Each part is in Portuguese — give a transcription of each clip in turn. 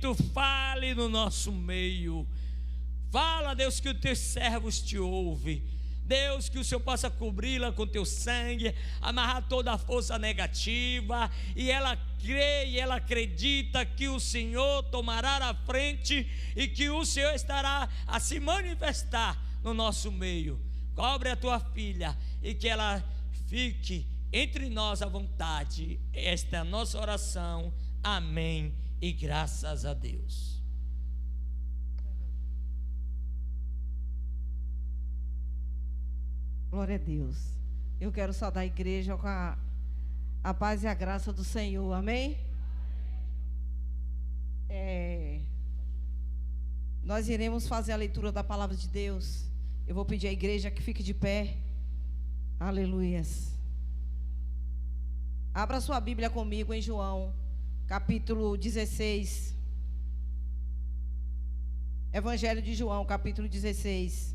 Espírito, fale no nosso meio. Fala, Deus, que os teus servos te ouvem. Deus, que o Senhor possa cobri-la com teu sangue, amarrar toda a força negativa, e ela crê e ela acredita que o Senhor tomará a frente e que o Senhor estará a se manifestar no nosso meio. Cobre a tua filha e que ela fique entre nós à vontade. Esta é a nossa oração. Amém e graças a Deus. Glória a Deus. Eu quero saudar a igreja com a paz e a graça do Senhor. Amém? Nós iremos fazer a leitura da palavra de Deus. Eu vou pedir à igreja que fique de pé. Aleluias. Abra sua Bíblia comigo em João, capítulo 16. Evangelho de João, capítulo 16.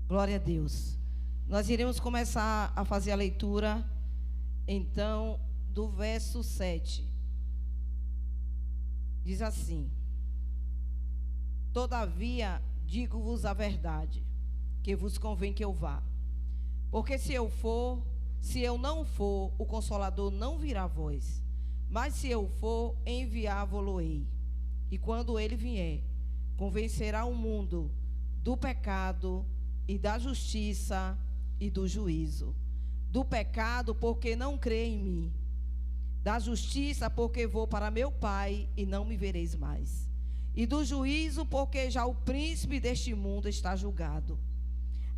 Glória a Deus. Nós iremos começar a fazer a leitura, então, do verso 7. Diz assim: todavia, digo-vos a verdade, que vos convém que eu vá. Porque se eu não for, o Consolador não virá a vós. Mas se eu for, enviá-vo-lo-ei. E quando ele vier, convencerá o mundo do pecado e da justiça e do juízo. Do pecado, porque não crê em mim. Da justiça, porque vou para meu Pai e não me vereis mais. E do juízo, porque já o príncipe deste mundo está julgado.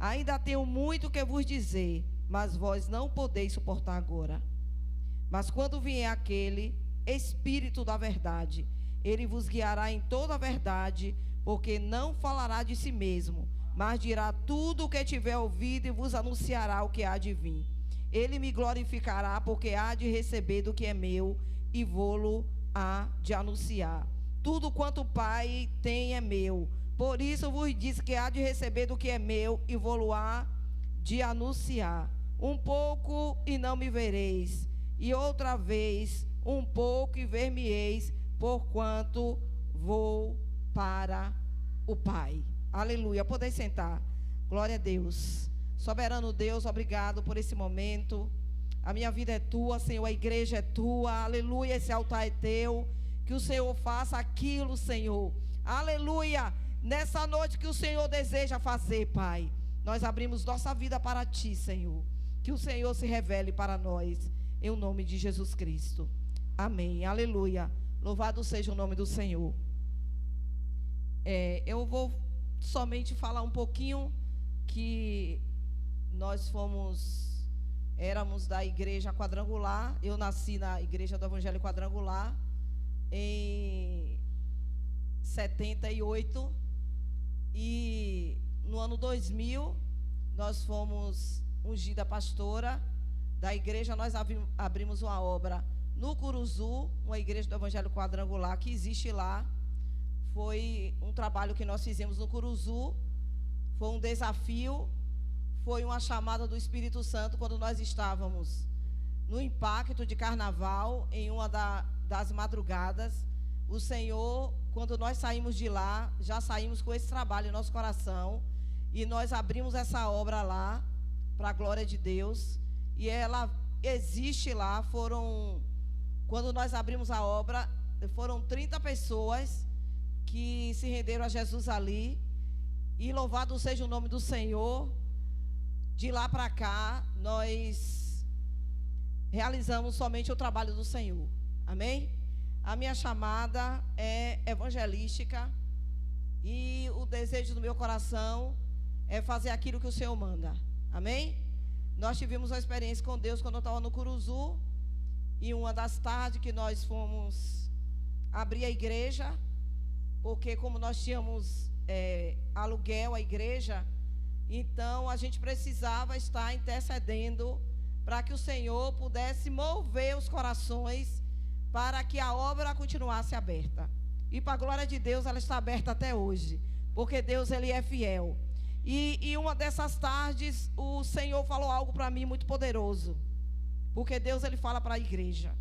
Ainda tenho muito que vos dizer, mas vós não podeis suportar agora. Mas quando vier aquele Espírito da verdade, ele vos guiará em toda a verdade, porque não falará de si mesmo, mas dirá tudo o que tiver ouvido e vos anunciará o que há de vir. Ele me glorificará, porque há de receber do que é meu e vô-lo há de anunciar. Tudo quanto o Pai tem é meu. Por isso vos disse que há de receber do que é meu e vô-lo há de anunciar. Um pouco e não me vereis, e outra vez um pouco e ver-me-eis, porquanto vou para o Pai. Aleluia. Podem sentar. Glória a Deus. Soberano Deus, obrigado por esse momento. A minha vida é tua, Senhor, a igreja é tua. Aleluia, esse altar é teu. Que o Senhor faça aquilo, Senhor. Aleluia. Nessa noite que o Senhor deseja fazer, Pai. Nós abrimos nossa vida para ti, Senhor. Que o Senhor se revele para nós. Em nome de Jesus Cristo. Amém. Aleluia. Louvado seja o nome do Senhor. Eu vou somente falar um pouquinho que nós éramos da igreja quadrangular. Eu nasci na igreja do Evangelho Quadrangular em 78 e no ano 2000 nós fomos ungida pastora da igreja. Nós abrimos uma obra no Curuzu, uma igreja do Evangelho Quadrangular que existe lá. Foi um trabalho que nós fizemos no Curuzu, foi um desafio, foi uma chamada do Espírito Santo quando nós estávamos no impacto de carnaval, em uma das madrugadas. O Senhor, quando nós saímos de lá, já saímos com esse trabalho em nosso coração, e nós abrimos essa obra lá, para a glória de Deus, e ela existe lá. Quando nós abrimos a obra, foram 30 pessoas que se renderam a Jesus ali, e louvado seja o nome do Senhor. De lá para cá, nós realizamos somente o trabalho do Senhor. Amém? A minha chamada é evangelística, e o desejo do meu coração é fazer aquilo que o Senhor manda. Amém? Nós tivemos uma experiência com Deus quando eu estava no Curuzu, e uma das tardes que nós fomos abrir a igreja, porque como nós tínhamos aluguel a igreja, então a gente precisava estar intercedendo para que o Senhor pudesse mover os corações para que a obra continuasse aberta. E para a glória de Deus, ela está aberta até hoje, porque Deus, Ele é fiel. E uma dessas tardes, o Senhor falou algo para mim muito poderoso. Porque Deus, Ele fala para a igreja.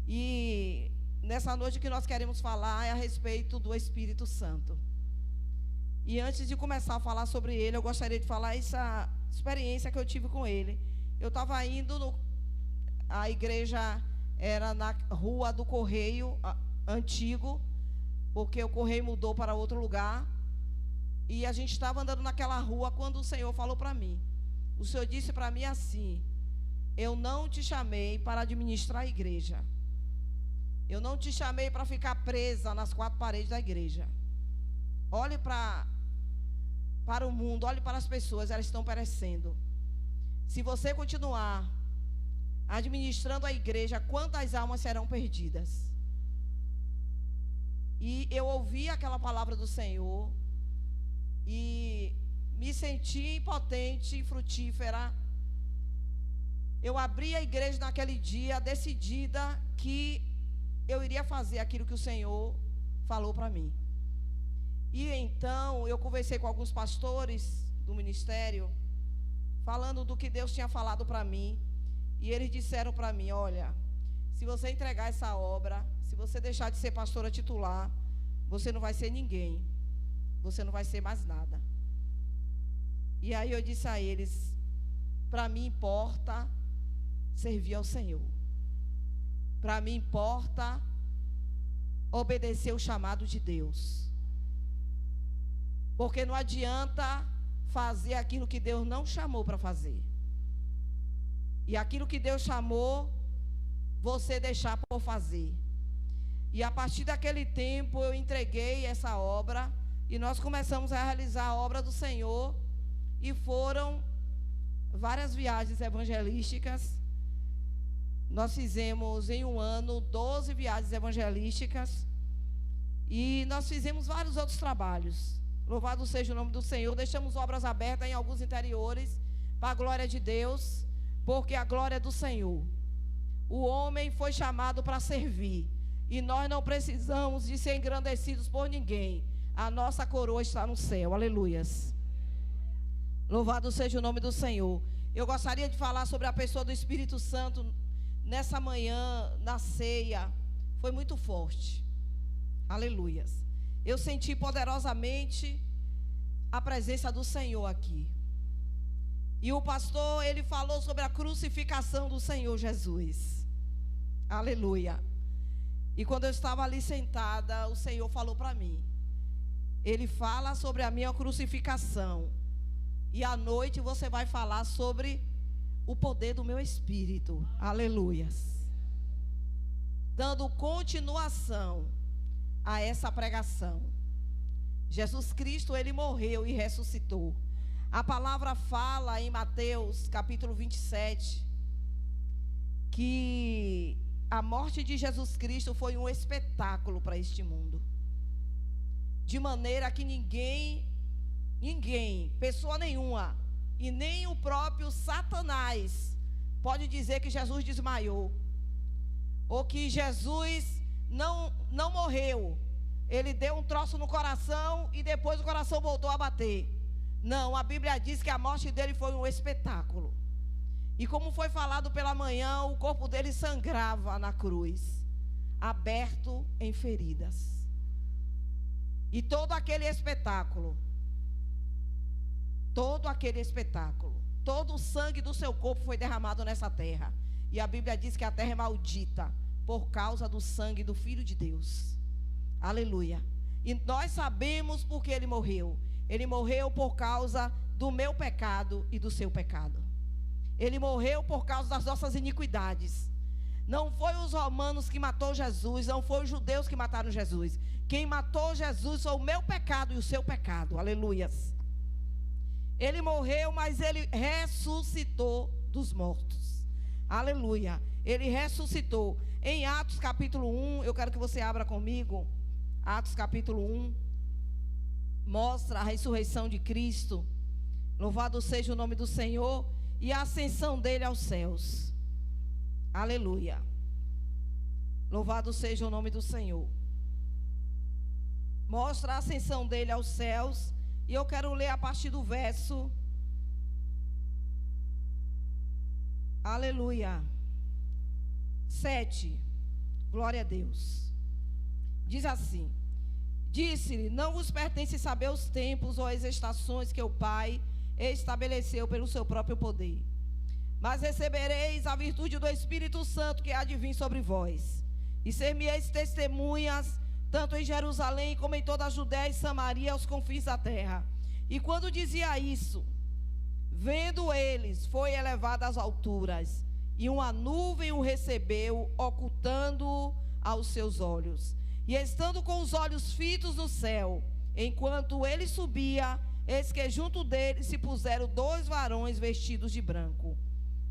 E nessa noite que nós queremos falar é a respeito do Espírito Santo. E antes de começar a falar sobre ele, eu gostaria de falar essa experiência que eu tive com ele. Eu estava indo, a igreja era na rua do Correio antigo, porque o Correio mudou para outro lugar. E a gente estava andando naquela rua quando o Senhor falou para mim. O Senhor disse para mim assim: eu não te chamei para administrar a igreja. Eu não te chamei para ficar presa nas quatro paredes da igreja. Olhe para o mundo, olhe para as pessoas, elas estão perecendo. Se você continuar administrando a igreja, quantas almas serão perdidas? E eu ouvi aquela palavra do Senhor e me senti impotente e frutífera. Eu abri a igreja naquele dia, decidida que eu iria fazer aquilo que o Senhor falou para mim. E então eu conversei com alguns pastores do ministério, falando do que Deus tinha falado para mim. E eles disseram para mim: olha, se você entregar essa obra, se você deixar de ser pastora titular, você não vai ser ninguém, você não vai ser mais nada. E aí eu disse a eles: para mim importa servir ao Senhor. Para mim importa obedecer o chamado de Deus. Porque não adianta fazer aquilo que Deus não chamou para fazer. E aquilo que Deus chamou, você deixar por fazer. E a partir daquele tempo eu entreguei essa obra e nós começamos a realizar a obra do Senhor. E foram várias viagens evangelísticas. Nós fizemos em um ano 12 viagens evangelísticas. E nós fizemos vários outros trabalhos. Louvado seja o nome do Senhor. Deixamos obras abertas em alguns interiores, para a glória de Deus, porque a glória é do Senhor. O homem foi chamado para servir, e nós não precisamos de ser engrandecidos por ninguém. A nossa coroa está no céu. Aleluias. Louvado seja o nome do Senhor. Eu gostaria de falar sobre a pessoa do Espírito Santo nessa manhã, na ceia. Foi muito forte. Aleluias. Eu senti poderosamente a presença do Senhor aqui. E o pastor, ele falou sobre a crucificação do Senhor Jesus. Aleluia. E quando eu estava ali sentada, o Senhor falou para mim. Ele fala sobre a minha crucificação. E à noite você vai falar sobre o poder do meu Espírito. Aleluias. Dando continuação a essa pregação. Jesus Cristo, ele morreu e ressuscitou. A palavra fala em Mateus capítulo 27 que a morte de Jesus Cristo foi um espetáculo para este mundo, de maneira que ninguém, pessoa nenhuma, e nem o próprio Satanás pode dizer que Jesus desmaiou, ou que Jesus não morreu. Ele deu um troço no coração e depois o coração voltou a bater. Não, a Bíblia diz que a morte dele foi um espetáculo. E como foi falado pela manhã, o corpo dele sangrava na cruz, aberto em feridas. E todo aquele espetáculo, todo o sangue do seu corpo foi derramado nessa terra. E a Bíblia diz que a terra é maldita por causa do sangue do Filho de Deus. Aleluia. E nós sabemos por que ele morreu. Ele morreu por causa do meu pecado e do seu pecado. Ele morreu por causa das nossas iniquidades. Não foi os romanos que matou Jesus, não foi os judeus que mataram Jesus. Quem matou Jesus foi o meu pecado e o seu pecado. Aleluias. Ele morreu, mas ele ressuscitou dos mortos. Aleluia. Ele ressuscitou. Em Atos capítulo 1, eu quero que você abra comigo. Atos capítulo 1. Mostra a ressurreição de Cristo. Louvado seja o nome do Senhor. E a ascensão dele aos céus. Aleluia. Louvado seja o nome do Senhor. Mostra a ascensão dele aos céus E eu quero ler a partir do verso. Aleluia. 7. Glória a Deus. Diz assim: disse-lhe: não vos pertence saber os tempos ou as estações que o Pai estabeleceu pelo seu próprio poder. Mas recebereis a virtude do Espírito Santo que há de vir sobre vós. E ser-me-eis testemunhas, tanto em Jerusalém como em toda a Judéia e Samaria, aos confins da terra. E quando dizia isso, vendo eles, foi elevado às alturas, e uma nuvem o recebeu, ocultando-o aos seus olhos. E estando com os olhos fitos no céu, enquanto ele subia, eis que junto dele se puseram 2 varões vestidos de branco,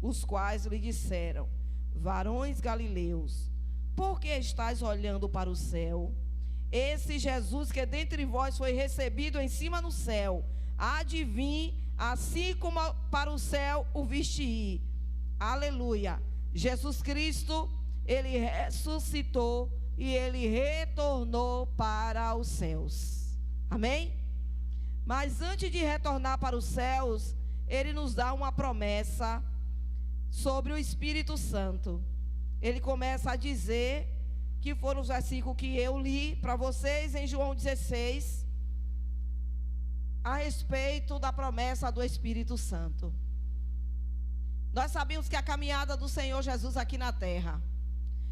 os quais lhe disseram: varões galileus, por que estáis olhando para o céu? Esse Jesus que dentre vós foi recebido em cima no céu, há de vir, assim como para o céu o viste ir. Aleluia. Jesus Cristo, ele ressuscitou e ele retornou para os céus. Amém? Mas antes de retornar para os céus, ele nos dá uma promessa sobre o Espírito Santo. Ele começa a dizer, que foram os versículos que eu li para vocês em João 16, a respeito da promessa do Espírito Santo. Nós sabemos que a caminhada do Senhor Jesus aqui na terra,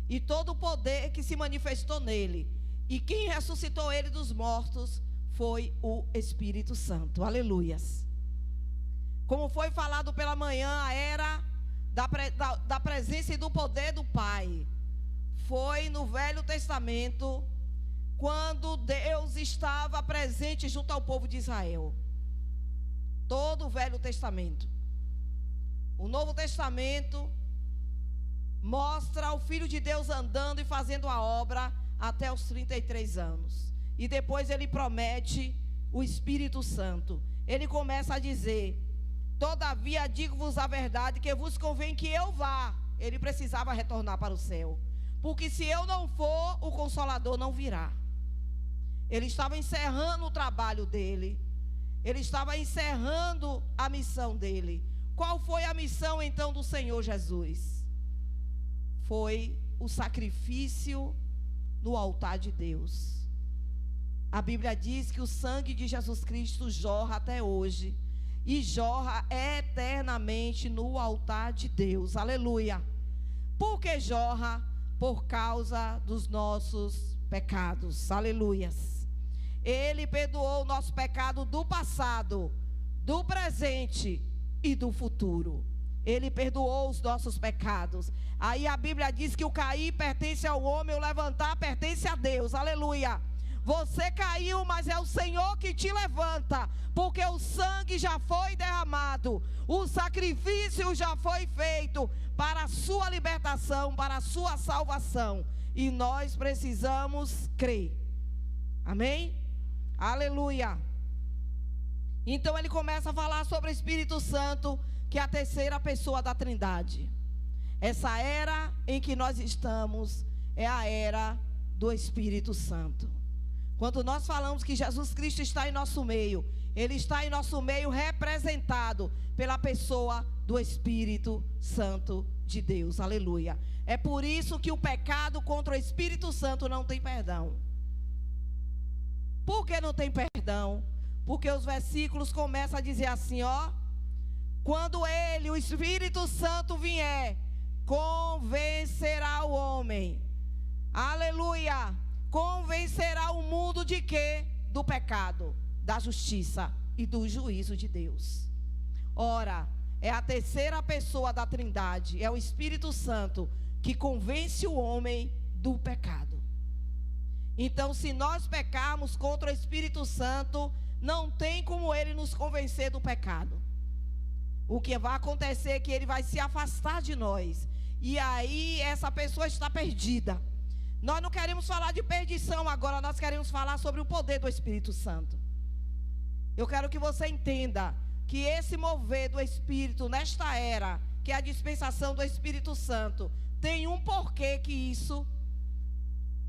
e todo o poder que se manifestou nele, e quem ressuscitou ele dos mortos, foi o Espírito Santo. Aleluias. Como foi falado pela manhã, a era da presença e do poder do Pai foi no Velho Testamento, quando Deus estava presente junto ao povo de Israel. Todo o Velho Testamento. O Novo Testamento mostra o Filho de Deus andando e fazendo a obra até os 33 anos. E depois ele promete o Espírito Santo. Ele começa a dizer: todavia digo-vos a verdade, que vos convém que eu vá. Ele precisava retornar para o céu, porque se eu não for, o Consolador não virá. Ele estava encerrando o trabalho dele, ele estava encerrando a missão dele. Qual foi a missão então do Senhor Jesus? Foi o sacrifício no altar de Deus. A Bíblia diz que o sangue de Jesus Cristo jorra até hoje, e jorra eternamente no altar de Deus. Aleluia. Por que jorra? Por causa dos nossos pecados. Aleluias. Ele perdoou o nosso pecado do passado, do presente e do futuro. Ele perdoou os nossos pecados. Aí a Bíblia diz que o cair pertence ao homem, o levantar pertence a Deus. Aleluia. Você caiu, mas é o Senhor que te levanta, porque o sangue já foi derramado, o sacrifício já foi feito para a sua libertação, para a sua salvação, e nós precisamos crer. Amém? Aleluia. Então ele começa a falar sobre o Espírito Santo, que é a terceira pessoa da Trindade. Essa era em que nós estamos é a era do Espírito Santo. Quando nós falamos que Jesus Cristo está em nosso meio, Ele está em nosso meio representado pela pessoa do Espírito Santo de Deus. Aleluia. É por isso que o pecado contra o Espírito Santo não tem perdão. Por que não tem perdão? Porque os versículos começam a dizer assim, ó: quando Ele, o Espírito Santo, vier, convencerá o homem. Aleluia. Convencerá o mundo de quê? Do pecado, da justiça e do juízo de Deus. Ora, é a terceira pessoa da Trindade, é o Espírito Santo, que convence o homem do pecado. Então, se nós pecarmos contra o Espírito Santo, não tem como ele nos convencer do pecado. O que vai acontecer é que ele vai se afastar de nós, e aí essa pessoa está perdida. Nós não queremos falar de perdição agora, nós queremos falar sobre o poder do Espírito Santo. Eu quero que você entenda que esse mover do Espírito nesta era, que é a dispensação do Espírito Santo, tem um porquê que isso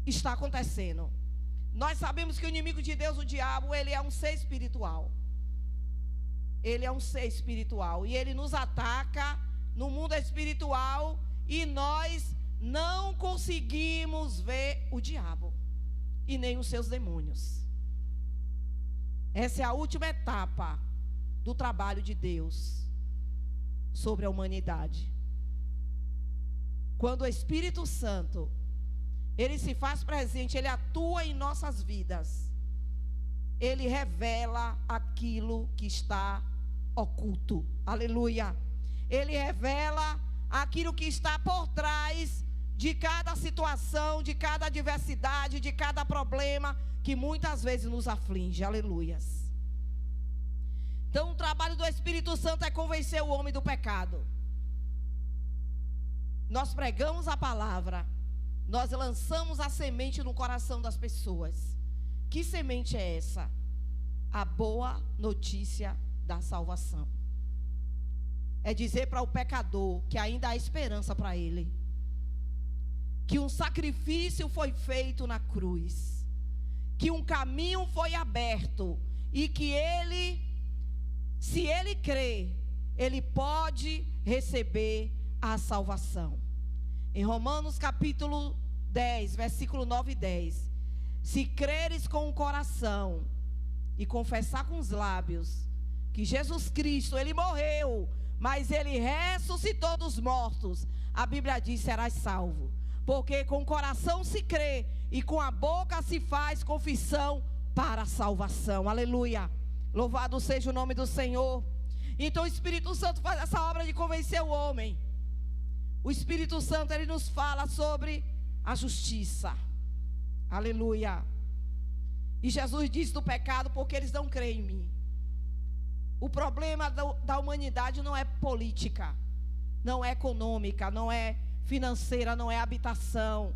está acontecendo. Nós sabemos que o inimigo de Deus, o diabo, ele é um ser espiritual. ele é um ser espiritual e ele nos ataca no mundo espiritual e nós não conseguimos ver o diabo e nem os seus demônios. Essa é a última etapa do trabalho de Deus sobre a humanidade. Quando o Espírito Santo, ele se faz presente, ele atua em nossas vidas, ele revela aquilo que está oculto. Aleluia. Ele revela aquilo que está por trás de cada situação, de cada adversidade, de cada problema que muitas vezes nos aflige. Aleluias. Então o trabalho do Espírito Santo é convencer o homem do pecado. Nós pregamos a palavra, nós lançamos a semente no coração das pessoas. Que semente é essa? A boa notícia da salvação. É dizer para o pecador que ainda há esperança para ele, que um sacrifício foi feito na cruz, que um caminho foi aberto e que ele, se ele crer, ele pode receber a salvação. Em Romanos capítulo 10, versículo 9 e 10, se creres com o coração e confessar com os lábios que Jesus Cristo, ele morreu, mas ele ressuscitou dos mortos, a Bíblia diz: serás salvo. Porque com o coração se crê e com a boca se faz confissão para a salvação. Aleluia. Louvado seja o nome do Senhor. Então o Espírito Santo faz essa obra de convencer o homem. O Espírito Santo, ele nos fala sobre a justiça. Aleluia. E Jesus diz do pecado: porque eles não creem em mim. O problema da humanidade não é política, não é econômica, não é financeira, não é habitação,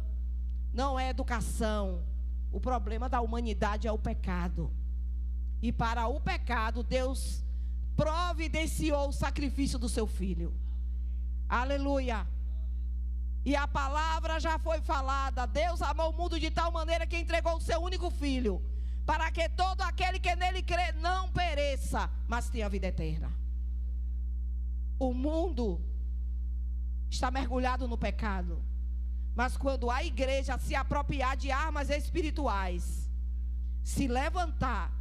não é educação. O problema da humanidade é o pecado. E para o pecado, Deus providenciou o sacrifício do seu Filho. Aleluia. E a palavra já foi falada: Deus amou o mundo de tal maneira que entregou o seu único Filho, para que todo aquele que nele crê não pereça, mas tenha vida eterna. O mundo está mergulhado no pecado, mas quando a igreja se apropriar de armas espirituais, se levantar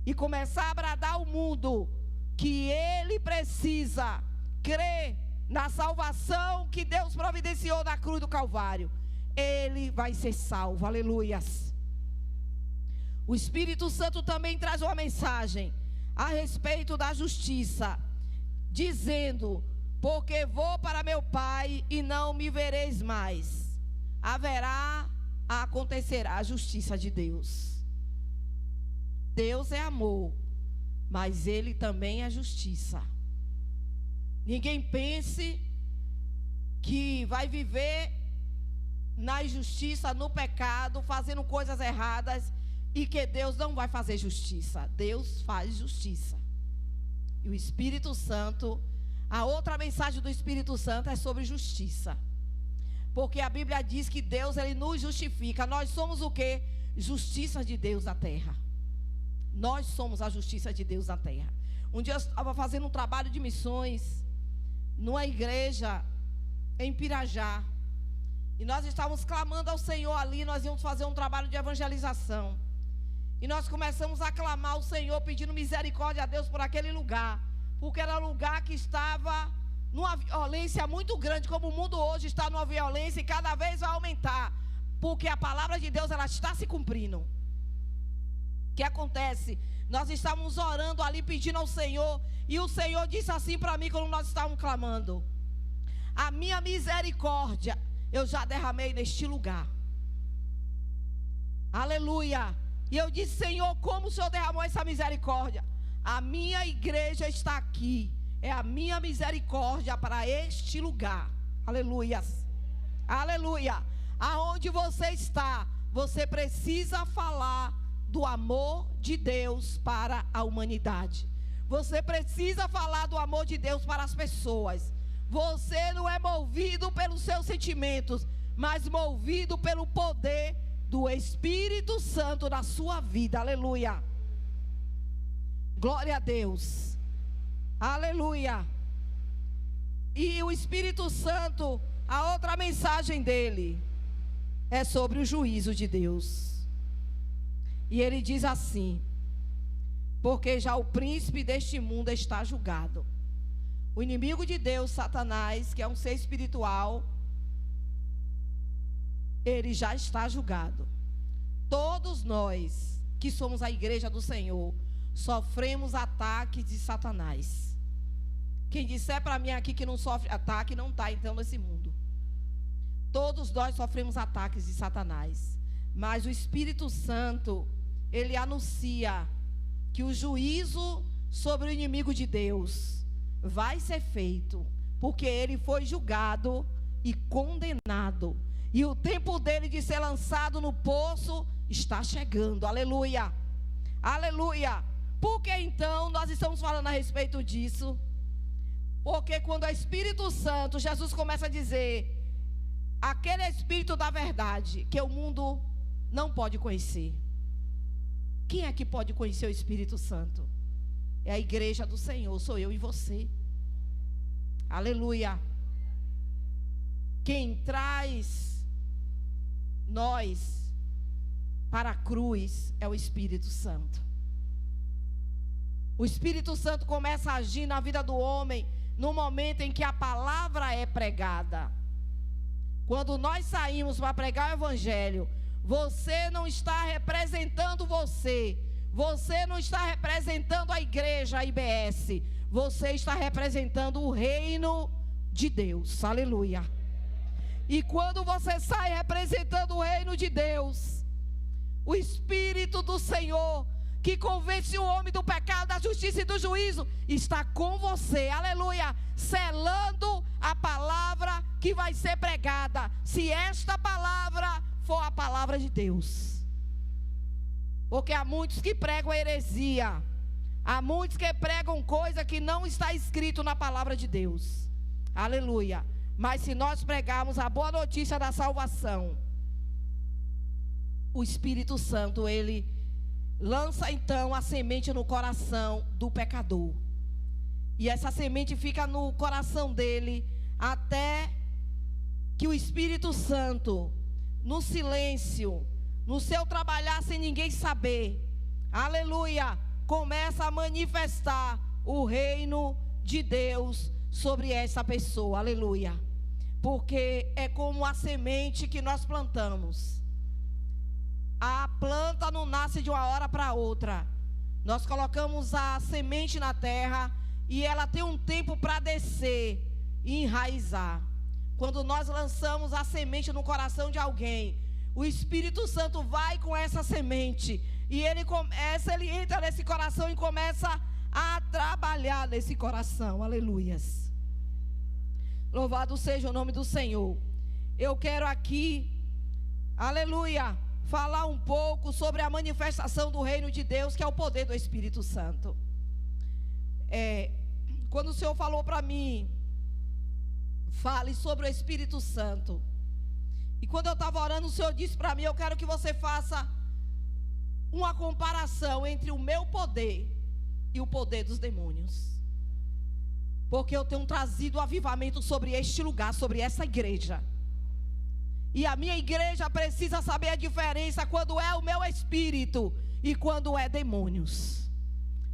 e começar a bradar ao mundo que ele precisa crer na salvação que Deus providenciou na cruz do Calvário, ele vai ser salvo. Aleluias. O Espírito Santo também traz uma mensagem a respeito da justiça, dizendo: porque vou para meu Pai e não me vereis mais. Acontecerá a justiça de Deus. Deus é amor, mas Ele também é justiça. Ninguém pense que vai viver na injustiça, no pecado, fazendo coisas erradas, e que Deus não vai fazer justiça. Deus faz justiça. E o Espírito Santo, a outra mensagem do Espírito Santo é sobre justiça. Porque a Bíblia diz que Deus, ele nos justifica. Nós somos o quê? Justiça de Deus na terra. Nós somos a justiça de Deus na terra. Um dia eu estava fazendo um trabalho de missões numa igreja em Pirajá. E nós estávamos clamando ao Senhor ali. Nós íamos fazer um trabalho de evangelização. E nós começamos a clamar ao Senhor, pedindo misericórdia a Deus por aquele lugar. Porque era um lugar que estava numa violência muito grande, como o mundo hoje está numa violência e cada vez vai aumentar. Porque a palavra de Deus, ela está se cumprindo. O que acontece? Nós estávamos orando ali, pedindo ao Senhor, e o Senhor disse assim para mim, quando nós estávamos clamando: a minha misericórdia eu já derramei neste lugar. Aleluia. E eu disse: Senhor, como o Senhor derramou essa misericórdia? A minha igreja está aqui. É a minha misericórdia para este lugar. Aleluias. Aleluia. Aonde você está, você precisa falar do amor de Deus para a humanidade. Você precisa falar do amor de Deus para as pessoas. Você não é movido pelos seus sentimentos, mas movido pelo poder do Espírito Santo na sua vida. Aleluia. Glória a Deus. Aleluia. E o Espírito Santo, a outra mensagem dele é sobre o juízo de Deus. E ele diz assim: porque já o príncipe deste mundo está julgado. O inimigo de Deus, Satanás, que é um ser espiritual, ele já está julgado. Todos nós que somos a igreja do Senhor sofremos ataques de Satanás. Quem disser para mim aqui que não sofre ataque, não está então nesse mundo. Todos nós sofremos ataques de Satanás. Mas o Espírito Santo, ele anuncia que o juízo sobre o inimigo de Deus vai ser feito, porque ele foi julgado e condenado. E o tempo dele de ser lançado no poço está chegando. Aleluia. Aleluia. Por que então nós estamos falando a respeito disso? Porque quando o Espírito Santo, Jesus começa a dizer, aquele Espírito da verdade, que o mundo não pode conhecer. Quem é que pode conhecer o Espírito Santo? É a igreja do Senhor, sou eu e você. Aleluia. Quem traz nós para a cruz é o Espírito Santo. O Espírito Santo começa a agir na vida do homem no momento em que a palavra é pregada. Quando nós saímos para pregar o Evangelho, você não está representando você. Você não está representando a igreja, a IBS. Você está representando o reino de Deus. Aleluia. E quando você sai representando o reino de Deus, o Espírito do Senhor, que convence o homem do pecado, da justiça e do juízo, está com você, aleluia, selando a palavra que vai ser pregada, se esta palavra for a palavra de Deus. Porque há muitos que pregam heresia, há muitos que pregam coisa que não está escrito na palavra de Deus, aleluia. Mas se nós pregarmos a boa notícia da salvação, o Espírito Santo, ele lança então a semente no coração do pecador. E essa semente fica no coração dele até que o Espírito Santo, no silêncio, no seu trabalhar sem ninguém saber, aleluia, começa a manifestar o reino de Deus sobre essa pessoa, aleluia. Porque é como a semente que nós plantamos. A planta não nasce de uma hora para outra. Nós colocamos a semente na terra e ela tem um tempo para descer e enraizar. Quando nós lançamos a semente no coração de alguém, o Espírito Santo vai com essa semente e ele entra nesse coração e começa a trabalhar nesse coração. Aleluias. Louvado seja o nome do Senhor. Eu quero aqui, aleluia, falar um pouco sobre a manifestação do reino de Deus, que é o poder do Espírito Santo. Quando o Senhor falou para mim, fale sobre o Espírito Santo. E quando eu estava orando, o Senhor disse para mim, eu quero que você faça uma comparação entre o meu poder e o poder dos demônios. Porque eu tenho trazido avivamento sobre este lugar, sobre essa igreja. E a minha igreja precisa saber a diferença quando é o meu espírito e quando é demônios.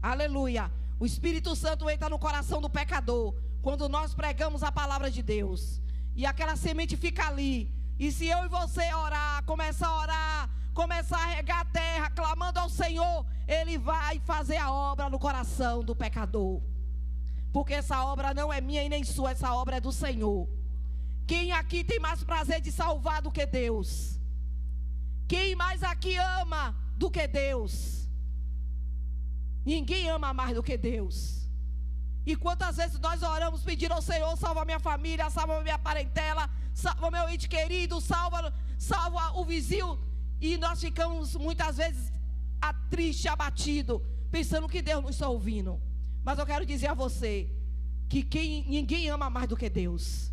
Aleluia. O Espírito Santo entra no coração do pecador quando nós pregamos a palavra de Deus. E aquela semente fica ali. E se eu e você orar, começar a regar a terra, clamando ao Senhor, Ele vai fazer a obra no coração do pecador. Porque essa obra não é minha e nem sua, essa obra é do Senhor. Quem aqui tem mais prazer de salvar do que Deus? Quem mais aqui ama do que Deus? Ninguém ama mais do que Deus. E quantas vezes nós oramos pedindo ao Senhor, salva minha família, salva minha parentela, salva meu ente querido, salva o vizinho. E nós ficamos muitas vezes triste, abatido, pensando que Deus não está ouvindo. Mas eu quero dizer a você que ninguém ama mais do que Deus.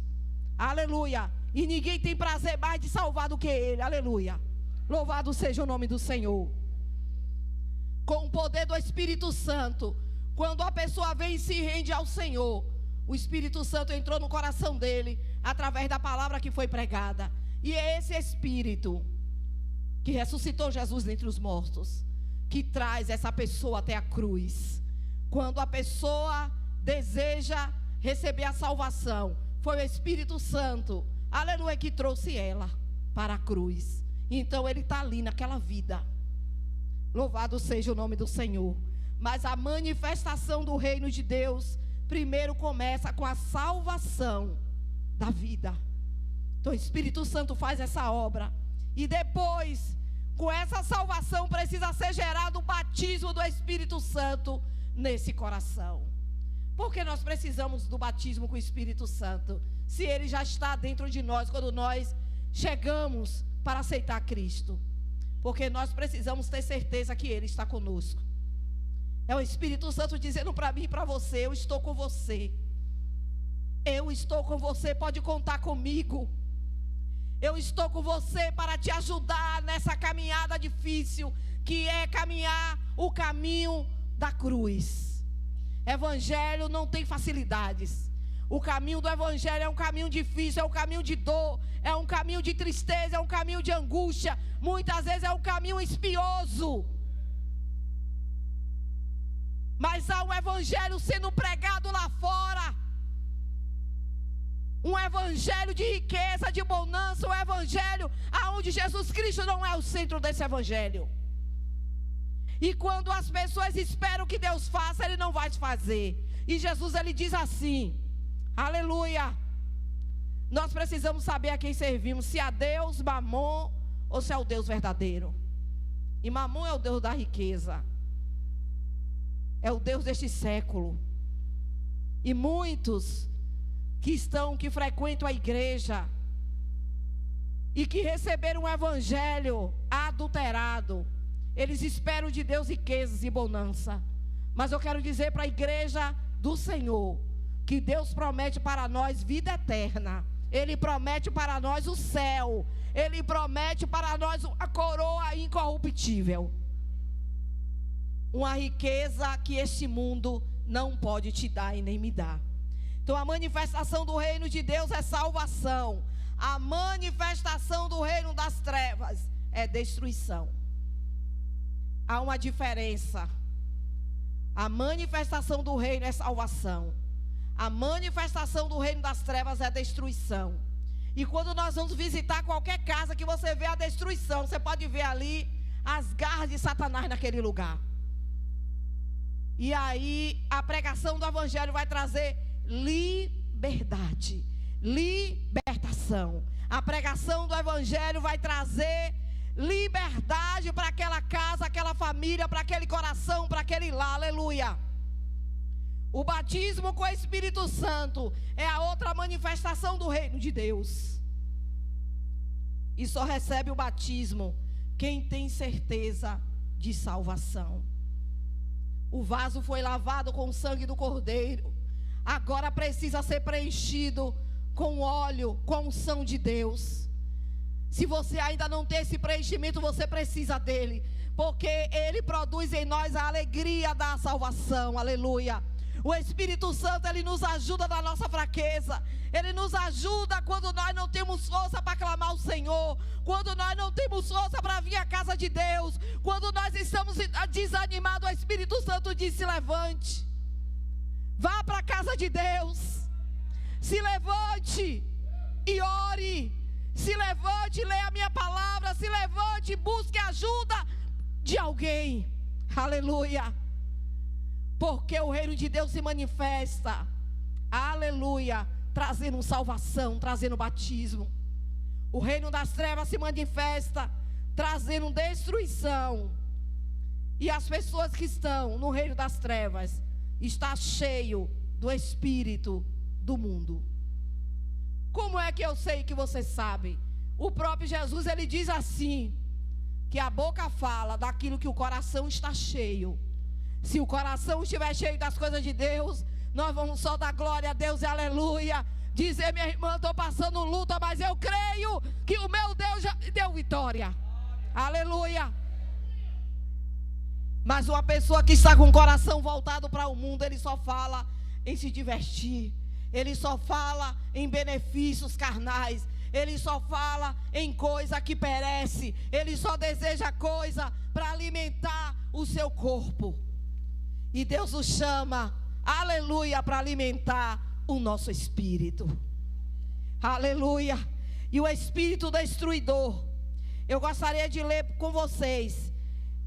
Aleluia. E ninguém tem prazer mais de salvar do que Ele. Aleluia. Louvado seja o nome do Senhor. Com o poder do Espírito Santo, Quando a pessoa vem e se rende ao Senhor, o Espírito Santo entrou no coração dele, através da palavra que foi pregada. E é esse Espírito que ressuscitou Jesus dentre os mortos, que traz essa pessoa até a cruz. Quando a pessoa deseja receber a salvação, foi o Espírito Santo, aleluia, que trouxe ela para a cruz. Então ele está ali naquela vida. Louvado seja o nome do Senhor. Mas a manifestação do reino de Deus primeiro começa com a salvação da vida. Então o Espírito Santo faz essa obra. E depois, com essa salvação, precisa ser gerado o batismo do Espírito Santo nesse coração. Por que nós precisamos do batismo com o Espírito Santo? Se ele já está dentro de nós quando nós chegamos para aceitar Cristo. Porque nós precisamos ter certeza que ele está conosco. É o Espírito Santo dizendo para mim e para você: eu estou com você. Eu estou com você, pode contar comigo. Eu estou com você para te ajudar nessa caminhada difícil, que é caminhar o caminho da cruz. Evangelho não tem facilidades. O caminho do Evangelho é um caminho difícil, é um caminho de dor, é um caminho de tristeza, é um caminho de angústia. Muitas vezes é um caminho espinhoso. Mas há um Evangelho sendo pregado lá fora. Um Evangelho de riqueza, de bonança. Um Evangelho onde Jesus Cristo não é o centro desse Evangelho. E quando as pessoas esperam que Deus faça, Ele não vai fazer. E Jesus, Ele diz assim, aleluia, nós precisamos saber a quem servimos, se a Deus, Mamon, ou se é o Deus verdadeiro. E Mamon é o Deus da riqueza, é o Deus deste século. E muitos que frequentam a igreja e que receberam um evangelho adulterado, eles esperam de Deus riquezas e bonança. Mas eu quero dizer para a igreja do Senhor que Deus promete para nós vida eterna. Ele promete para nós o céu. Ele promete para nós a coroa incorruptível. Uma riqueza que este mundo não pode te dar e nem me dar. Então a manifestação do reino de Deus é salvação. A manifestação do reino das trevas é destruição. Há uma diferença. A manifestação do reino é salvação. A manifestação do reino das trevas é destruição. E quando nós vamos visitar qualquer casa que você vê a destruição, você pode ver ali as garras de Satanás naquele lugar. E aí a pregação do evangelho vai trazer liberdade, libertação. A pregação do evangelho vai trazer liberdade para aquela casa, aquela família, para aquele coração, para aquele lar, aleluia. O batismo com o Espírito Santo é a outra manifestação do reino de Deus. E só recebe o batismo quem tem certeza de salvação. O vaso foi lavado com o sangue do Cordeiro. Agora precisa ser preenchido com óleo, com a unção de Deus. Se você ainda não tem esse preenchimento, você precisa dele, porque ele produz em nós a alegria da salvação, aleluia. O Espírito Santo, ele nos ajuda na nossa fraqueza. Ele nos ajuda quando nós não temos força para clamar ao Senhor, quando nós não temos força para vir à casa de Deus, quando nós estamos desanimados. O Espírito Santo diz: se levante, vá para a casa de Deus, se levante e ore, se levante e leia a minha palavra, se levante e busque ajuda de alguém, aleluia. Porque o reino de Deus se manifesta, aleluia, trazendo salvação, trazendo batismo. O reino das trevas se manifesta, trazendo destruição. E as pessoas que estão no reino das trevas estão cheias do espírito do mundo. Como é que eu sei que você sabe? O próprio Jesus, ele diz assim, que a boca fala daquilo que o coração está cheio. Se o coração estiver cheio das coisas de Deus, nós vamos só dar glória a Deus e aleluia. Dizer: minha irmã, estou passando luta, mas eu creio que o meu Deus já me deu vitória. Aleluia. Mas uma pessoa que está com o coração voltado para o mundo, ele só fala em se divertir. Ele só fala em benefícios carnais. Ele só fala em coisa que perece. Ele só deseja coisa para alimentar o seu corpo. E Deus o chama, aleluia, para alimentar o nosso espírito. Aleluia. E o espírito destruidor, eu gostaria de ler com vocês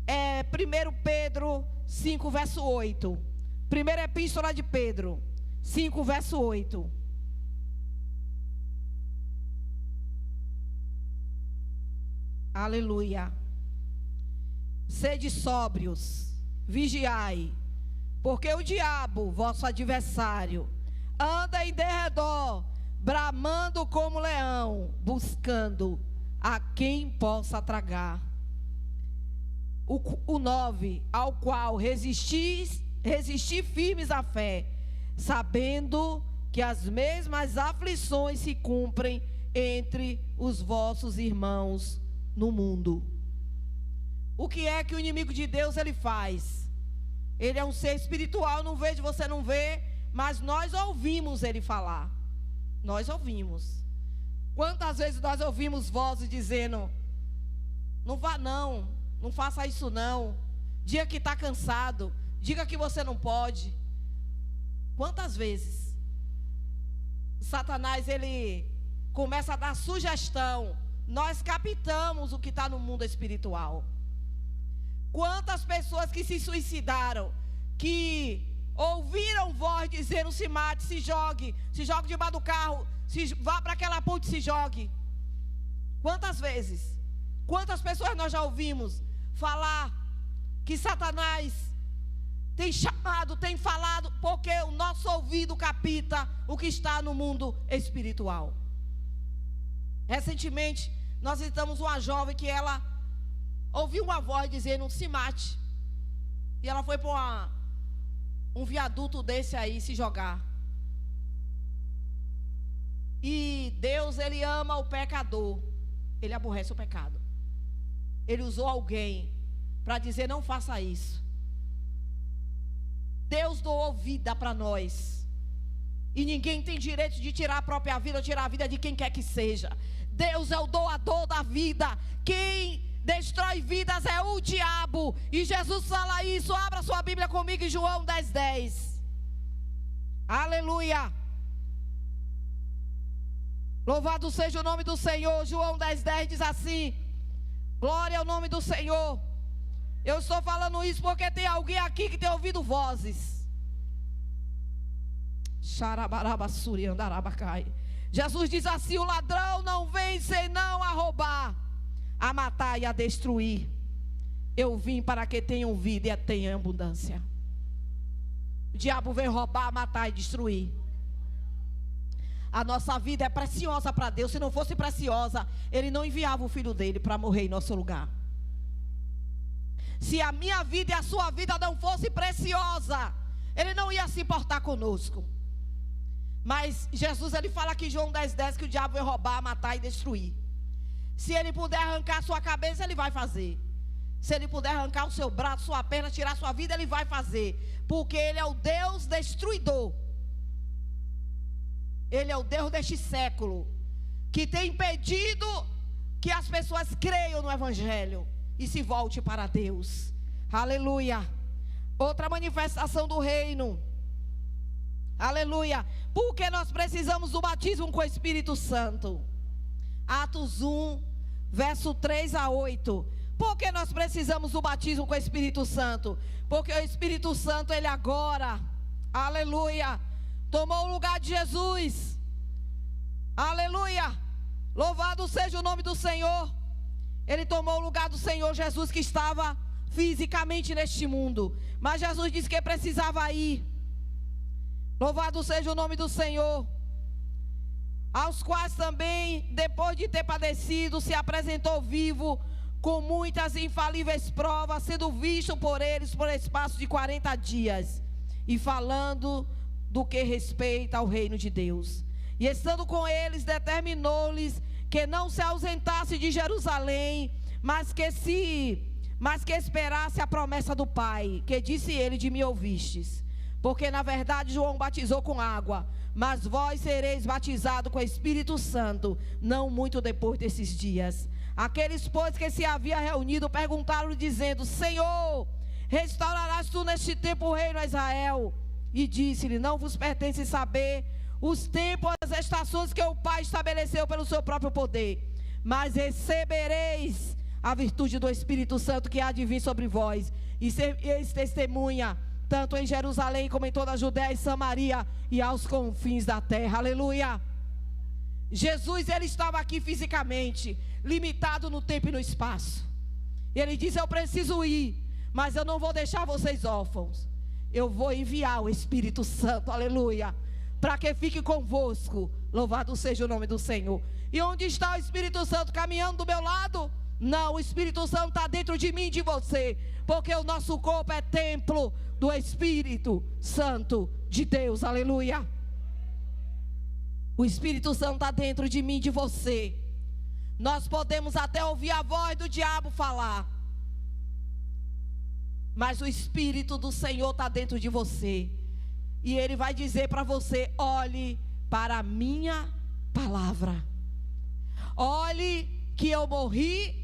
1 Pedro 5, verso 8. Primeira epístola de Pedro 5, verso 8. Aleluia. Sede sóbrios, vigiai, porque o diabo, vosso adversário, anda em derredor, bramando como leão, buscando a quem possa tragar. O 9, ao qual resisti firmes à fé, sabendo que as mesmas aflições se cumprem entre os vossos irmãos no mundo. O que é que o inimigo de Deus ele faz? Ele é um ser espiritual, não vejo, você não vê, mas nós ouvimos ele falar. Nós ouvimos. Quantas vezes nós ouvimos vozes dizendo: não vá não, não faça isso não, diga que está cansado, diga que você não pode. Quantas vezes Satanás ele começa a dar sugestão, nós captamos o que está no mundo espiritual. Quantas pessoas que se suicidaram, que ouviram voz dizendo: se mate, se jogue debaixo do carro, vá para aquela ponte, se jogue. Quantas vezes, quantas pessoas nós já ouvimos falar que Satanás tem chamado, tem falado, porque o nosso ouvido capta o que está no mundo espiritual. Recentemente, nós visitamos uma jovem que ela ouviu uma voz dizendo: se mate. E ela foi para um viaduto desse aí se jogar. E Deus, ele ama o pecador, ele aborrece o pecado. Ele usou alguém para dizer: não faça isso. Deus doou vida para nós, e ninguém tem direito de tirar a própria vida ou tirar a vida de quem quer que seja. Deus é o doador da vida. Quem destrói vidas é o diabo. E Jesus fala isso. Abra sua Bíblia comigo em João 10:10. Aleluia. Louvado seja o nome do Senhor. João 10:10 diz assim: glória ao nome do Senhor. Eu estou falando isso porque tem alguém aqui que tem ouvido vozes. Jesus diz assim: o ladrão não vem senão a roubar, a matar e a destruir. Eu vim para que tenham vida e a tenham abundância. O diabo vem roubar, matar e destruir. A nossa vida é preciosa para Deus. Se não fosse preciosa, Ele não enviava o filho dele para morrer em nosso lugar. Se a minha vida e a sua vida não fosse preciosa, Ele não ia se importar conosco. Mas Jesus, ele fala aqui em João 10:10 que o diabo vai roubar, matar e destruir. Se ele puder arrancar a sua cabeça, ele vai fazer. Se ele puder arrancar o seu braço, sua perna, tirar a sua vida, ele vai fazer. Porque ele é o Deus destruidor. Ele é o Deus deste século, que tem impedido que as pessoas creiam no Evangelho e se volte para Deus. Aleluia. Outra manifestação do reino. Aleluia. Porque nós precisamos do batismo com o Espírito Santo. Atos 1, verso 3 a 8. Por que nós precisamos do batismo com o Espírito Santo? Porque o Espírito Santo, ele agora, aleluia, tomou o lugar de Jesus. Aleluia. Louvado seja o nome do Senhor. Ele tomou o lugar do Senhor Jesus, que estava fisicamente neste mundo. Mas Jesus disse que precisava ir. Louvado seja o nome do Senhor. Aos quais também, depois de ter padecido, se apresentou vivo, com muitas infalíveis provas, sendo visto por eles por espaço de 40 dias, e falando do que respeita ao reino de Deus. E estando com eles, determinou-lhes que não se ausentasse de Jerusalém, mas que se mas que esperasse a promessa do Pai, que disse ele: de mim ouvistes. Porque na verdade João batizou com água, mas vós sereis batizados com o Espírito Santo, não muito depois desses dias. Aqueles, pois, que se havia reunido, perguntaram-lhe, dizendo: Senhor, restaurarás tu neste tempo o reino a Israel? E disse-lhe: não vos pertence saber os tempos, as estações que o Pai estabeleceu pelo seu próprio poder, mas recebereis a virtude do Espírito Santo que há de vir sobre vós, e sereis testemunha, tanto em Jerusalém como em toda a Judéia e Samaria e aos confins da terra. Aleluia. Jesus, ele estava aqui fisicamente, limitado no tempo e no espaço. Ele disse: eu preciso ir, mas eu não vou deixar vocês órfãos. Eu vou enviar o Espírito Santo, aleluia, para que fique convosco. Louvado seja o nome do Senhor. E onde está o Espírito Santo? Caminhando do meu lado? Não, o Espírito Santo está dentro de mim e de você, porque o nosso corpo é templo do Espírito Santo de Deus, aleluia. O Espírito Santo está dentro de mim e de você. Nós podemos até ouvir a voz do diabo falar, mas o Espírito do Senhor está dentro de você, e Ele vai dizer para você: olhe para a minha palavra, olhe que eu morri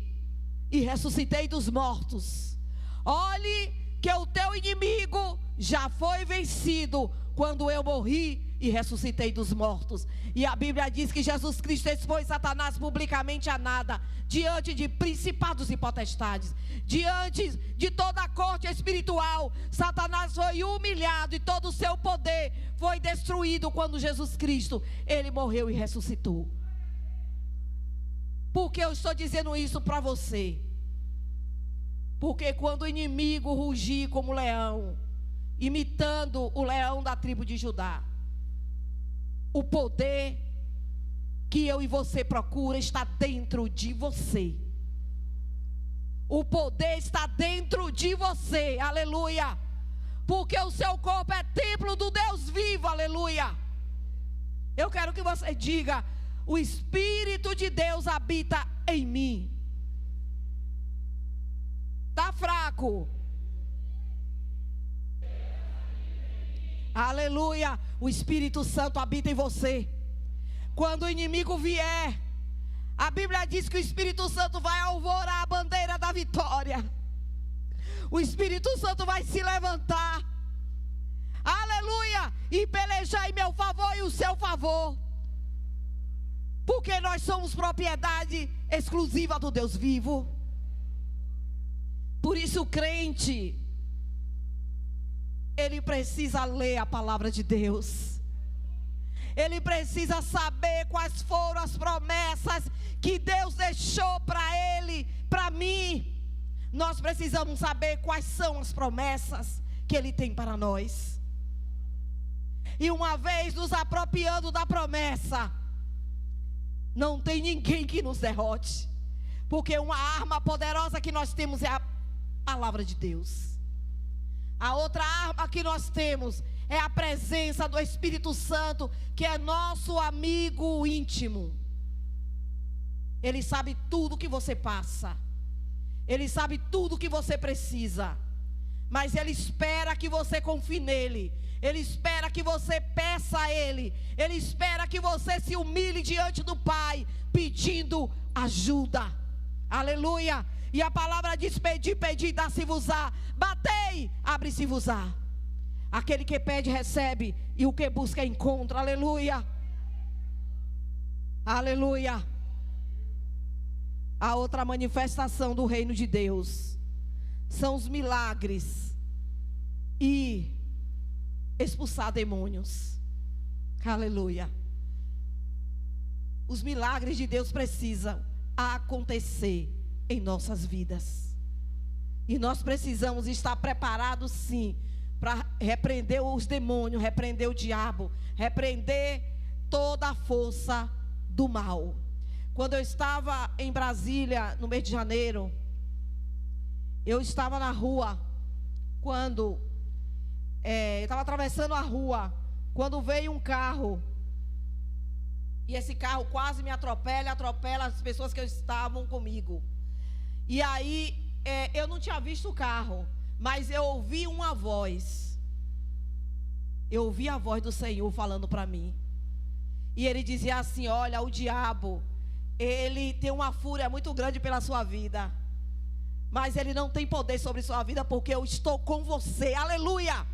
e ressuscitei dos mortos, olhe que o teu inimigo já foi vencido quando eu morri e ressuscitei dos mortos. E a Bíblia diz que Jesus Cristo expôs Satanás publicamente a nada, diante de principados e potestades, diante de toda a corte espiritual. Satanás foi humilhado e todo o seu poder foi destruído quando Jesus Cristo, ele morreu e ressuscitou. Por que eu estou dizendo isso para você? Porque quando o inimigo rugir como leão, imitando o leão da tribo de Judá, o poder que eu e você procura está dentro de você. O poder está dentro de você, aleluia. Porque o seu corpo é templo do Deus vivo, aleluia. Eu quero que você diga: o Espírito de Deus habita em mim. Está fraco? Aleluia. O Espírito Santo habita em você. Quando o inimigo vier, a Bíblia diz que o Espírito Santo vai alvorar a bandeira da vitória. O Espírito Santo vai se levantar, aleluia, e pelejar em meu favor e o seu favor. Porque nós somos propriedade exclusiva do Deus vivo. Por isso o crente, ele precisa ler a palavra de Deus. Ele precisa saber quais foram as promessas que Deus deixou para ele, para mim. Nós precisamos saber quais são as promessas que Ele tem para nós. E uma vez nos apropriando da promessa, não tem ninguém que nos derrote. Porque uma arma poderosa que nós temos é a palavra de Deus. A outra arma que nós temos é a presença do Espírito Santo, que é nosso amigo íntimo. Ele sabe tudo que você passa. Ele sabe tudo que você precisa. Mas Ele espera que você confie nele. Ele espera que você peça a Ele. Ele espera que você se humilhe diante do Pai, pedindo ajuda. Aleluia. E a palavra diz: pedi, pedi, dá-se-vos-á. Batei, abre-se-vos-á. Aquele que pede, recebe. E o que busca, encontra. Aleluia. Aleluia. A outra manifestação do reino de Deus são os milagres e expulsar demônios. Aleluia. Os milagres de Deus precisam acontecer em nossas vidas. E nós precisamos estar preparados, sim, para repreender os demônios, repreender o diabo, repreender toda a força do mal. Quando eu estava em Brasília, no mês de janeiro, eu estava na rua, eu estava atravessando a rua, quando veio um carro, e esse carro quase me atropela as pessoas que estavam comigo. E aí, eu não tinha visto o carro, mas eu ouvi uma voz. Eu ouvi a voz do Senhor falando para mim. E ele dizia assim: olha, o diabo, ele tem uma fúria muito grande pela sua vida, mas ele não tem poder sobre sua vida, porque eu estou com você. Aleluia!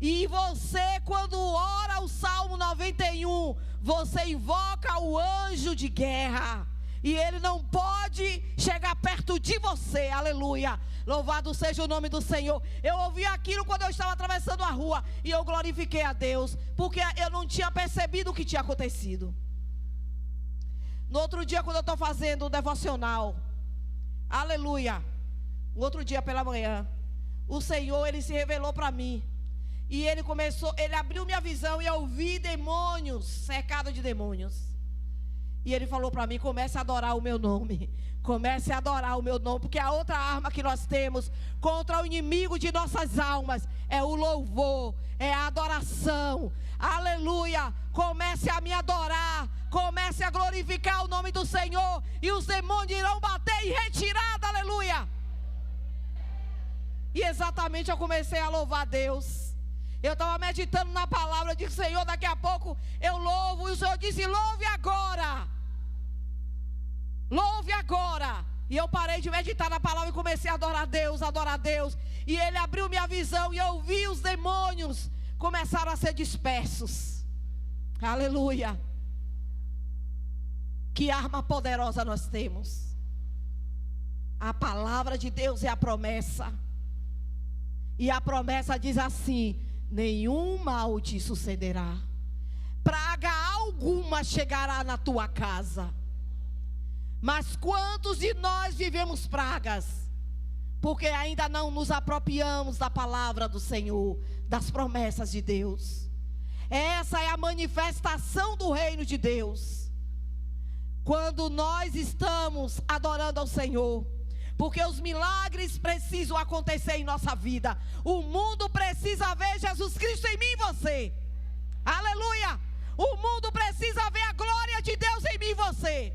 E você, quando ora o Salmo 91, você invoca o anjo de guerra, e ele não pode chegar perto de você. Aleluia! Louvado seja o nome do Senhor. Eu ouvi aquilo quando eu estava atravessando a rua, e eu glorifiquei a Deus, porque eu não tinha percebido o que tinha acontecido. No outro dia, quando eu estou fazendo o devocional, aleluia, o outro dia pela manhã, o Senhor, ele se revelou para mim. E ele abriu minha visão, e eu vi demônios, cercado de demônios. E ele falou para mim: comece a adorar o meu nome. Comece a adorar o meu nome, porque a outra arma que nós temos contra o inimigo de nossas almas é o louvor, é a adoração. Aleluia! Comece a me adorar, comece a glorificar o nome do Senhor, e os demônios irão bater em retirada. Aleluia! E exatamente eu comecei a louvar a Deus. Eu estava meditando na palavra, eu disse: Senhor, daqui a pouco eu louvo. E o Senhor disse: louve agora. Louve agora. E eu parei de meditar na palavra e comecei a adorar a Deus, adorar a Deus. E ele abriu minha visão, e eu vi os demônios começaram a ser dispersos. Aleluia. Que arma poderosa nós temos. A palavra de Deus é a promessa. E a promessa diz assim: nenhum mal te sucederá, praga alguma chegará na tua casa. Mas quantos de nós vivemos pragas, porque ainda não nos apropriamos da palavra do Senhor, das promessas de Deus. Essa é a manifestação do reino de Deus, quando nós estamos adorando ao Senhor. Porque os milagres precisam acontecer em nossa vida. O mundo precisa ver Jesus Cristo em mim e você. Aleluia! O mundo precisa ver a glória de Deus em mim e você.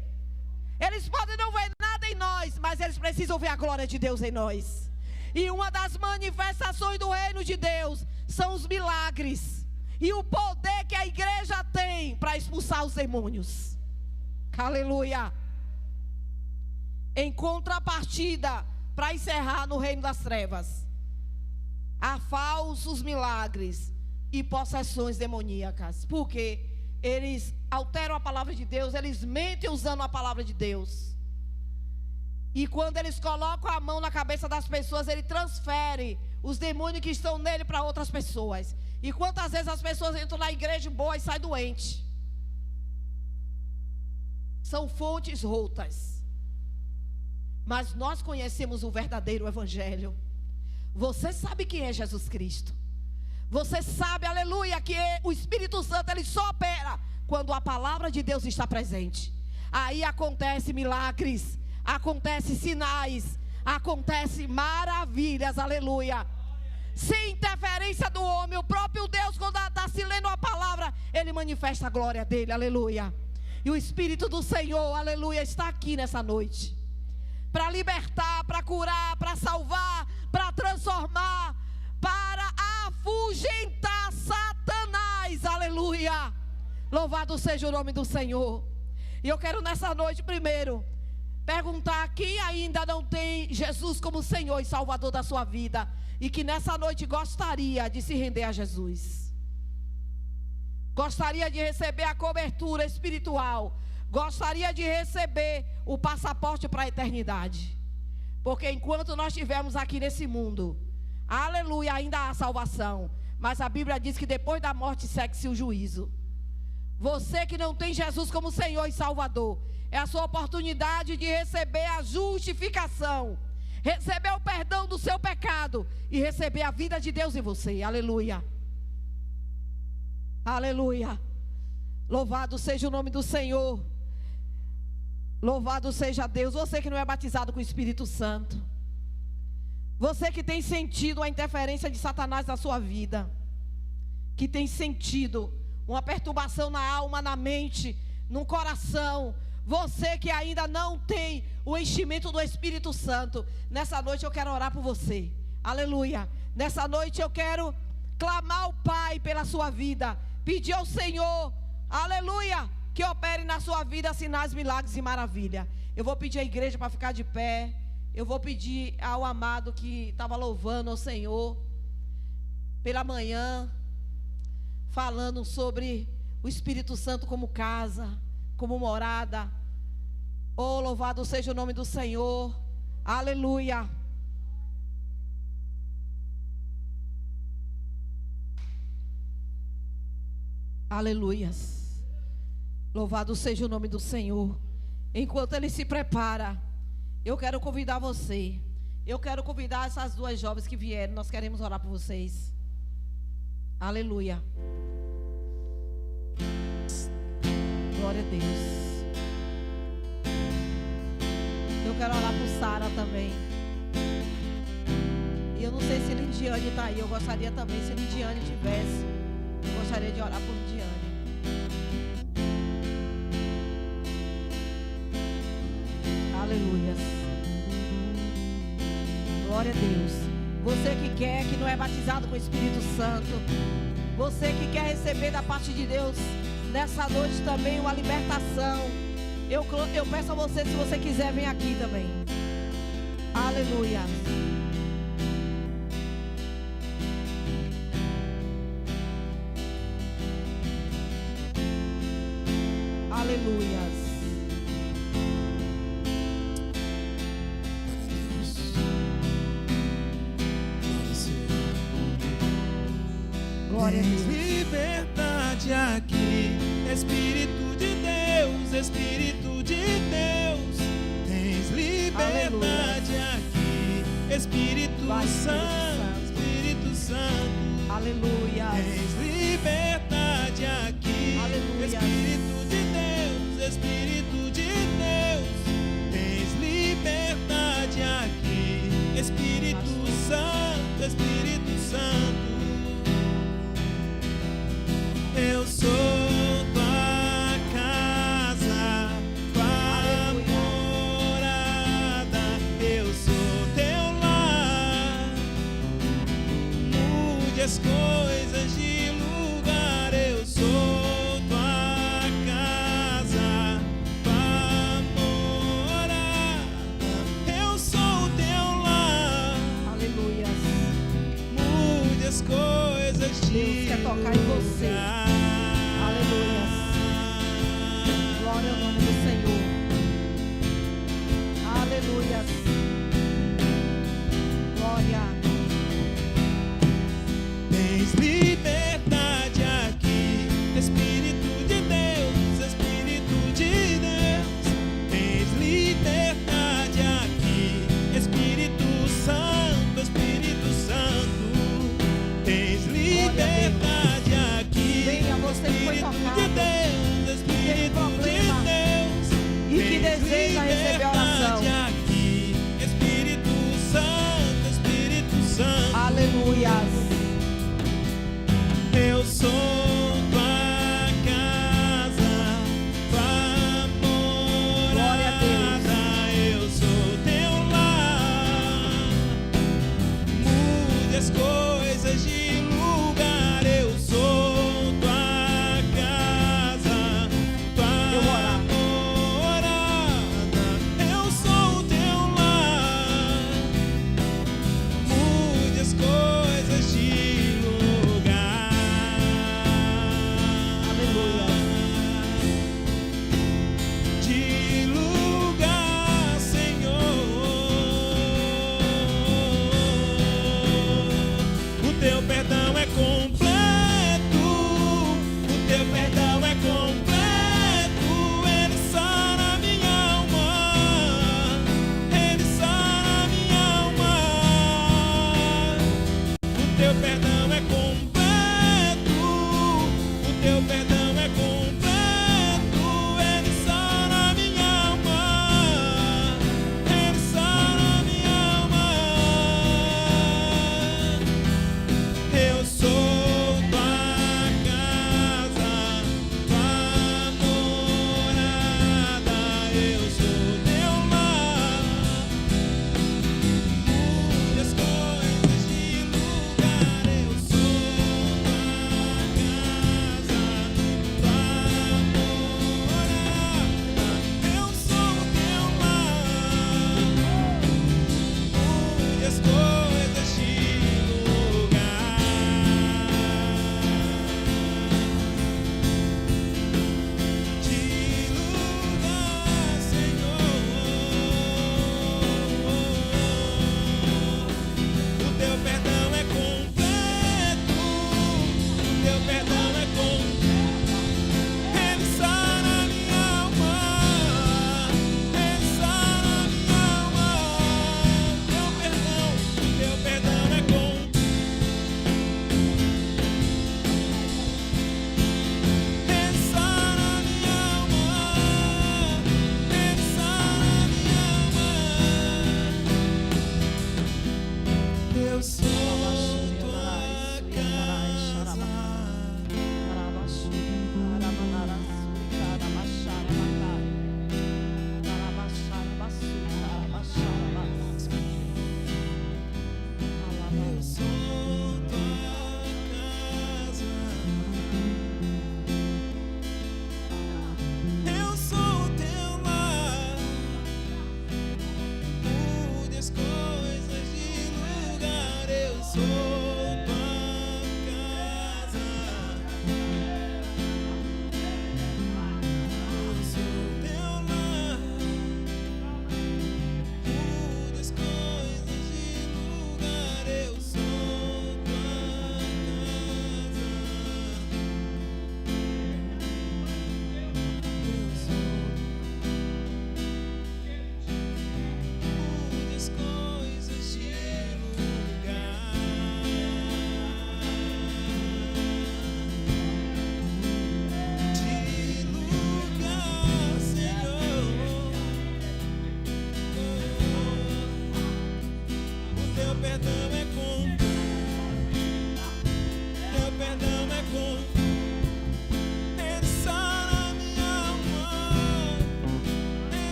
Eles podem não ver nada em nós, mas eles precisam ver a glória de Deus em nós. E uma das manifestações do reino de Deus são os milagres, e o poder que a igreja tem para expulsar os demônios. Aleluia! Em contrapartida, para encerrar, no reino das trevas, há falsos milagres e possessões demoníacas. Porque eles alteram a palavra de Deus, eles mentem usando a palavra de Deus. E quando eles colocam a mão na cabeça das pessoas, ele transfere os demônios que estão nele para outras pessoas. E quantas vezes as pessoas entram na igreja boa e saem doentes? São fontes rotas. Mas nós conhecemos o verdadeiro evangelho. Você sabe quem é Jesus Cristo. Você sabe, aleluia, que o Espírito Santo, ele só opera quando a palavra de Deus está presente. Aí acontece milagres, acontece sinais, acontece maravilhas, aleluia. Sem interferência do homem, o próprio Deus, quando está se lendo a palavra, ele manifesta a glória dele, aleluia. E o Espírito do Senhor, aleluia, está aqui nessa noite, para libertar, para curar, para salvar, para transformar, para afugentar Satanás, aleluia. Louvado seja o nome do Senhor. E eu quero nessa noite primeiro perguntar quem ainda não tem Jesus como Senhor e Salvador da sua vida, e que nessa noite gostaria de se render a Jesus, gostaria de receber a cobertura espiritual, gostaria de receber o passaporte para a eternidade. Porque enquanto nós estivermos aqui nesse mundo, aleluia, ainda há salvação. Mas a Bíblia diz que depois da morte segue-se o juízo. Você que não tem Jesus como Senhor e Salvador, é a sua oportunidade de receber a justificação, receber o perdão do seu pecado e receber a vida de Deus em você. Aleluia. Aleluia. Louvado seja o nome do Senhor. Louvado seja Deus. Você que não é batizado com o Espírito Santo, você que tem sentido a interferência de Satanás na sua vida, que tem sentido uma perturbação na alma, na mente, no coração, Você que ainda não tem o enchimento do Espírito Santo, nessa noite eu quero orar por você. Aleluia. Nessa noite eu quero clamar ao Pai pela sua vida, pedir ao Senhor, aleluia, que opere na sua vida sinais, milagres e maravilha. Eu vou pedir à igreja para ficar de pé. Eu vou pedir ao amado que estava louvando ao Senhor pela manhã, falando sobre o Espírito Santo como casa, como morada. Oh, louvado seja o nome do Senhor. Aleluia. Aleluias. Louvado seja o nome do Senhor. Enquanto ele se prepara, eu quero convidar você. Eu quero convidar essas duas jovens que vieram. Nós queremos orar por vocês. Aleluia. Glória a Deus. Eu quero orar por Sara também. E eu não sei se Lidiane está aí. Eu gostaria também, se Lidiane tivesse, eu gostaria de orar por Lidiane. Aleluia. Glória a Deus. Você que quer, que não é batizado com o Espírito Santo, você que quer receber da parte de Deus nessa noite também uma libertação, eu peço a você, se você quiser, vem aqui também. Aleluia. Aleluia. Glória a Deus. Liberdade aqui, Espírito de Deus, Espírito de Deus. Tens liberdade aqui, Espírito Santo, Espírito Santo. Aleluia. Tens liberdade aqui, Aleluia. Espírito de Deus, Espírito de Deus. Tens liberdade aqui, Espírito Santo, Espírito Santo. Eu sou tua casa, tua morada. Eu sou teu lar. Mude as coisas de lugar. Eu sou tua casa, tua morada. Eu sou teu lar. Aleluia. Mude as coisas de Deus quer tocar em você. lugar. Aleluia. Glória ao nome do Senhor. Aleluia. Glória. Tens liberdade aqui, Espírito de Deus, Espírito de Deus. Tens liberdade aqui, Espírito Santo, Espírito Santo. Tens liberdade aqui, Venha você que foi Espírito tocado, de Deus, Espírito problema, de Deus. e que deseja receber a oração. Liberdade aqui, Espírito Santo, Espírito Santo. Aleluia. Eu sou tua casa, tua Glória a Deus. morada. Eu sou teu lar. Mude as coisas de lugar. Eu sou tua casa,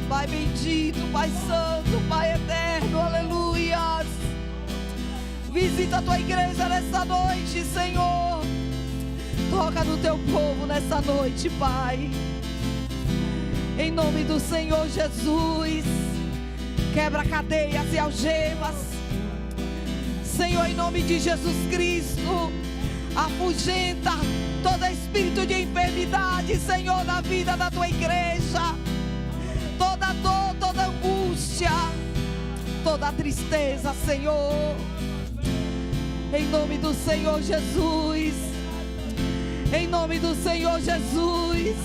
Pai bendito, Pai santo, Pai eterno, aleluias. Visita a tua igreja nessa noite, Senhor. Toca no teu povo nessa noite, Pai. Em nome do Senhor Jesus. Quebra cadeias e algemas, Senhor, em nome de Jesus Cristo. Afugenta todo espírito de enfermidade, Senhor, na vida da tua igreja. Toda dor, toda angústia, toda tristeza, Senhor. Em nome do Senhor Jesus. Em nome do Senhor Jesus.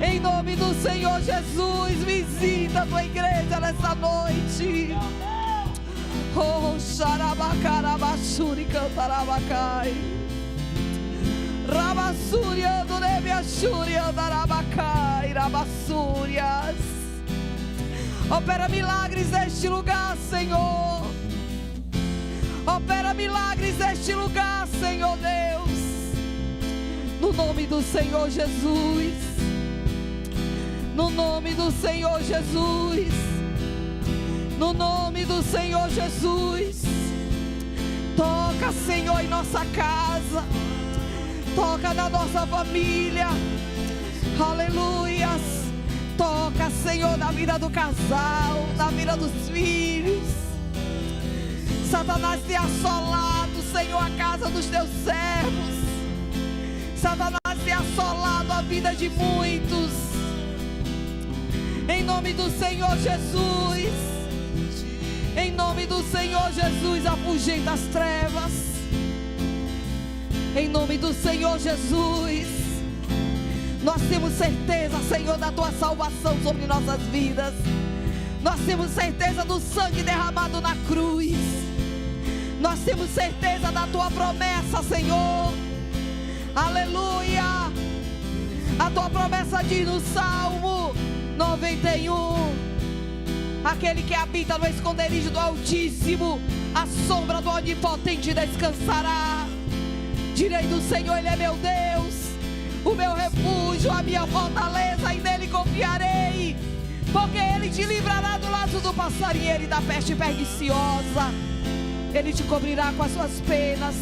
Em nome do Senhor Jesus, visita a tua igreja nessa noite. Oh, xarabacarabachuri cantarabacai. Rabassuriando nebiachuri andarabacai. Rabassurias. Opera milagres neste lugar, Senhor. Opera milagres neste lugar, Senhor Deus. No nome do Senhor Jesus. No nome do Senhor Jesus. No nome do Senhor Jesus. Toca, Senhor, em nossa casa. Toca na nossa família. Aleluias. Toca, Senhor, na vida do casal, na vida dos filhos. Satanás tem assolado, Senhor, a casa dos teus servos. Satanás tem assolado a vida de muitos. Em nome do Senhor Jesus. Em nome do Senhor Jesus, afugenta as trevas. Em nome do Senhor Jesus. Nós temos certeza, Senhor, da tua salvação sobre nossas vidas. Nós temos certeza do sangue derramado na cruz. Nós temos certeza da tua promessa, Senhor. Aleluia. A tua promessa diz no Salmo 91: aquele que habita no esconderijo do Altíssimo, a sombra do Onipotente descansará. Direi do Senhor, Ele é meu Deus, o meu refúgio, a minha fortaleza, e nele confiarei. Porque Ele te livrará do laço do passarinheiro e da peste perniciosa. Ele te cobrirá com as suas penas,